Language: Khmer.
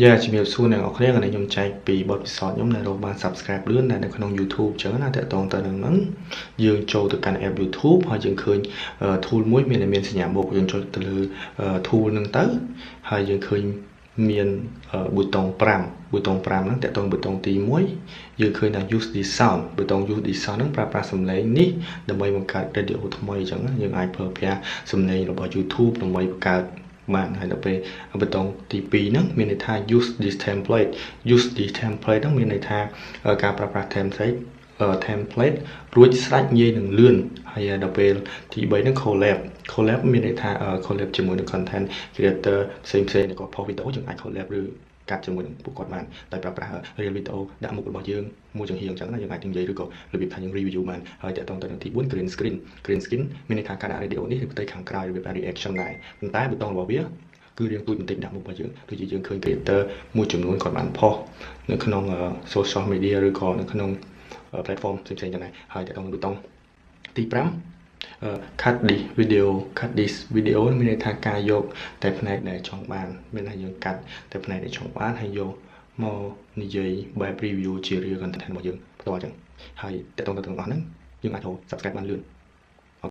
យ៉ាជំរាបសួរអ្នកនរគ្នាកន្លែងខ្ញុំចែកពីបទពិសោធន៍ខ្ញុំដែលរកបាន subscribe លឿននៅក្នុង YouTube អញ្ចឹងណាតើតងទៅនឹងហ្នឹងយើងចូលទៅកាន់ app YouTube ហើយយើងឃើញ tool មួយមានសញ្ញាបូកយើងចុចទៅលើ tool ហ្នឹងទៅហើយយើងឃើញមានប៊ូតុង5ហ្នឹងតើតងប៊ូតុងទី1យើងឃើញថា use this sound ប៊ូតុង use this sound ហ្នឹងប្រើប្រាស់សំឡេងនេះដើម្បីបង្កើត radio ថ្មីអញ្ចឹងណាយើងអាចប្រើប្រាស់សំឡេងរបស់ YouTube ដើម្បីបង្កើតបានហើយដល់ពេលប៊ូតុងទី2ហ្នឹងមានន័យថា use this template ហ្នឹងមានន័យថាការប្រើប្រាស់ template រួចស្រេចងាយនឹងលឿនហើយដល់ពេលទី3ហ្នឹង collab មានន័យថា collab ជាមួយនឹង content creator ផ្សេងៗដែលគាត់ផុសវីដេអូយើងអាច collab ឬកាត់ជាមួយនឹងពួកគាត់បានដោយប្រើប្រាស់ real video ដាក់មុខរបស់យើងមួយចង្ហៀងអញ្ចឹងណាយើងអាចនិយាយឬក៏របៀបថាយើង review បានហើយតើតទៅនឹងទី4 green screen មានន័យថាការដាក់ radio នេះឬផ្ទៃខាងក្រោយរបៀប reaction ដែរប៉ុន្តែប៊ូតុងរបស់វាគឺរៀងទូចបន្តិចដាក់មុខរបស់យើងដូចជាយើងឃើញ creator មួយចំនួនគាត់បានផុសនៅក្នុង social media ឬក៏នៅក្នុង platform ផ្សេងៗចឹងដែរហើយតើតប៊ូតុងទី5 cut this video មានន័យថាការយកតែផ្នែកដែលចង់បានមានថាយើងកាត់តែផ្នែកដែលចង់បានហើយយកមកនិយាយបែប review ជា real content របស់យើងផ្ទាល់ចឹងហើយតើតទៅទាំងអស់ហ្នឹងយើងអាចរក subscribe បានលឿន